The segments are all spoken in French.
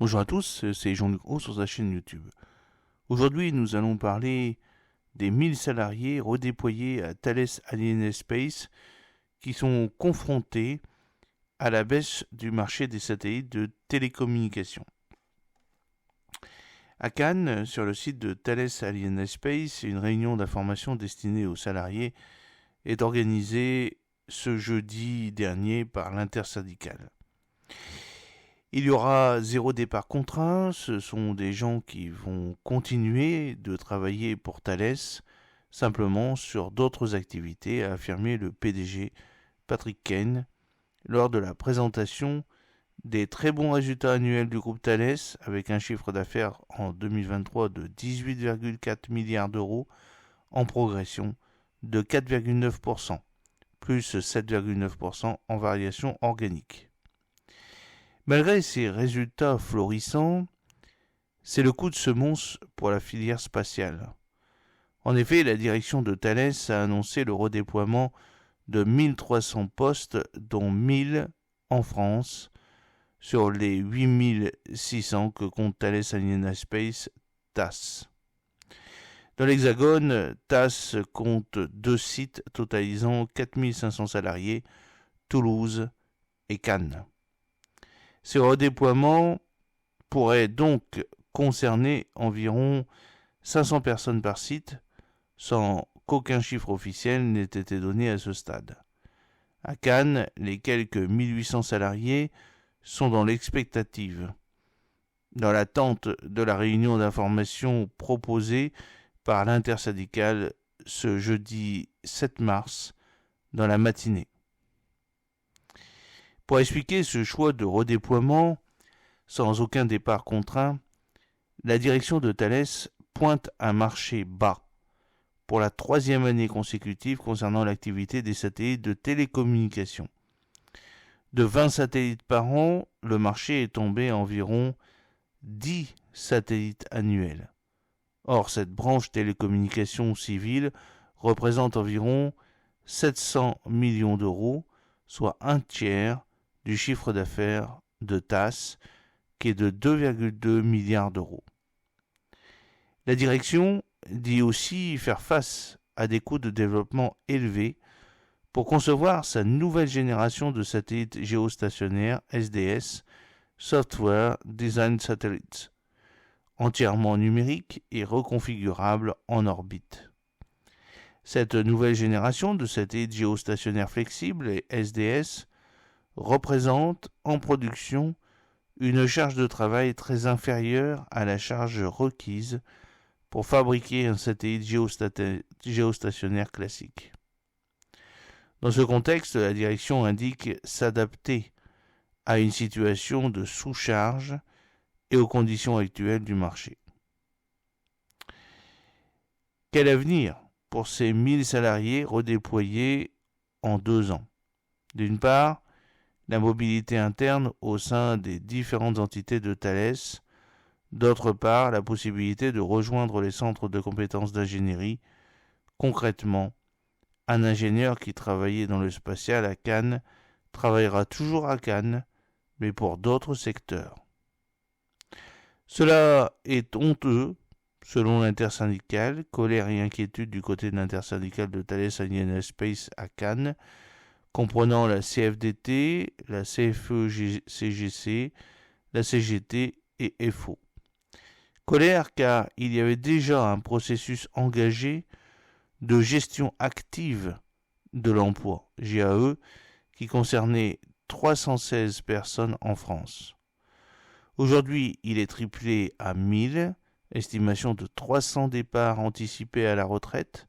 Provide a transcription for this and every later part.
Bonjour à tous, c'est Jean-Luc Haut sur sa chaîne YouTube. Aujourd'hui, nous allons parler des 1000 salariés redéployés à Thales Alenia Space qui sont confrontés à la baisse du marché des satellites de télécommunications. À Cannes, sur le site de Thales Alenia Space, une réunion d'information destinée aux salariés est organisée ce jeudi dernier par l'intersyndicale. Il y aura 0 départ contraint, ce sont des gens qui vont continuer de travailler pour Thales, simplement sur d'autres activités, a affirmé le PDG Patrick Kane lors de la présentation des très bons résultats annuels du groupe Thales, avec un chiffre d'affaires en 2023 de 18,4 milliards d'euros, en progression de 4,9%, plus 7,9% en variation organique. Malgré ces résultats florissants, c'est le coup de semonce pour la filière spatiale. En effet, la direction de Thales a annoncé le redéploiement de 1300 postes, dont 1000 en France, sur les 8600 que compte Thales Alenia Space TAS. Dans l'Hexagone, TAS compte 2 sites totalisant 4500 salariés, Toulouse et Cannes. Ces redéploiements pourraient donc concerner environ 500 personnes par site, sans qu'aucun chiffre officiel n'ait été donné à ce stade. À Cannes, les quelques 1800 salariés sont dans l'expectative, dans l'attente de la réunion d'information proposée par l'intersyndicale ce jeudi 7 mars dans la matinée. Pour expliquer ce choix de redéploiement, sans aucun départ contraint, la direction de Thales pointe un marché bas pour la 3e année consécutive concernant l'activité des satellites de télécommunications. De 20 satellites par an, le marché est tombé à environ 10 satellites annuels. Or, cette branche télécommunications civiles représente environ 700 millions d'euros, soit un tiers du chiffre d'affaires de TAS, qui est de 2,2 milliards d'euros. La direction dit aussi faire face à des coûts de développement élevés pour concevoir sa nouvelle génération de satellites géostationnaires SDS, Software Design Satellites, entièrement numériques et reconfigurables en orbite. Cette nouvelle génération de satellites géostationnaires flexibles, les SDS, représente en production une charge de travail très inférieure à la charge requise pour fabriquer un satellite géostationnaire classique. Dans ce contexte, la direction indique s'adapter à une situation de sous-charge et aux conditions actuelles du marché. Quel avenir pour ces 1000 salariés redéployés en 2 ans ? D'une part, la mobilité interne au sein des différentes entités de Thales, d'autre part, la possibilité de rejoindre les centres de compétences d'ingénierie. Concrètement, un ingénieur qui travaillait dans le spatial à Cannes travaillera toujours à Cannes, mais pour d'autres secteurs. Cela est honteux, selon l'intersyndicale, colère et inquiétude du côté de l'intersyndicale de Thales Alenia Space à Cannes, comprenant la CFDT, la CFE-CGC, la CGT et FO. Colère car il y avait déjà un processus engagé de gestion active de l'emploi, GAE, qui concernait 316 personnes en France. Aujourd'hui, il est triplé à 1000, estimation de 300 départs anticipés à la retraite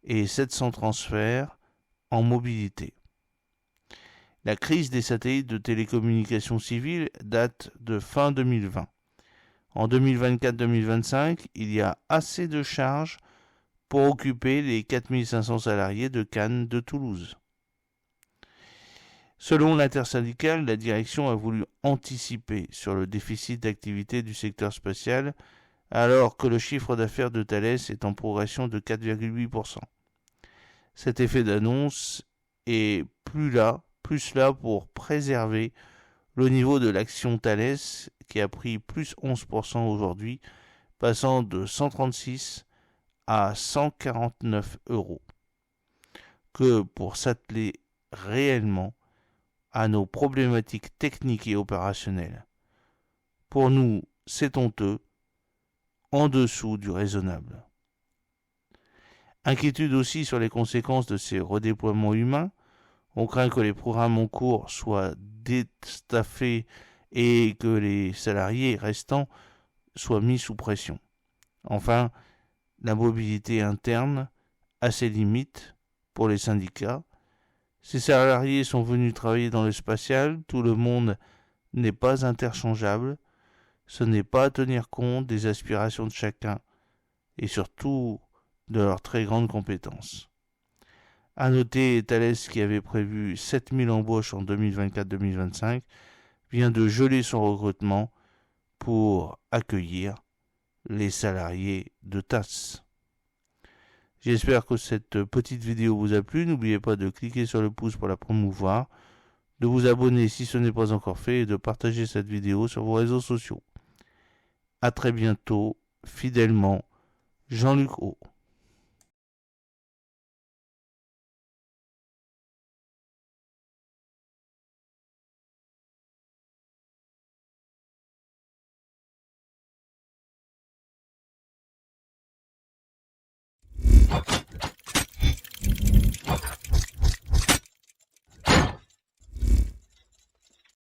et 700 transferts en mobilité. La crise des satellites de télécommunications civiles date de fin 2020. En 2024-2025, il y a assez de charges pour occuper les 4500 salariés de Cannes de Toulouse. Selon l'intersyndicale, la direction a voulu anticiper sur le déficit d'activité du secteur spatial alors que le chiffre d'affaires de Thales est en progression de 4,8%. Cet effet d'annonce est plus là pour préserver le niveau de l'action Thales qui a pris plus 11% aujourd'hui, passant de 136 à 149 euros. Que pour s'atteler réellement à nos problématiques techniques et opérationnelles. Pour nous, c'est honteux, en dessous du raisonnable. Inquiétude aussi sur les conséquences de ces redéploiements humains. On craint que les programmes en cours soient déstaffés et que les salariés restants soient mis sous pression. Enfin, la mobilité interne a ses limites pour les syndicats. Ces salariés sont venus travailler dans le spatial, tout le monde n'est pas interchangeable, ce n'est pas tenir compte des aspirations de chacun et surtout de leurs très grandes compétences. À noter, Thales, qui avait prévu 7000 embauches en 2024-2025, vient de geler son recrutement pour accueillir les salariés de TAS. J'espère que cette petite vidéo vous a plu. N'oubliez pas de cliquer sur le pouce pour la promouvoir, de vous abonner si ce n'est pas encore fait et de partager cette vidéo sur vos réseaux sociaux. À très bientôt, fidèlement, Jean-Luc O.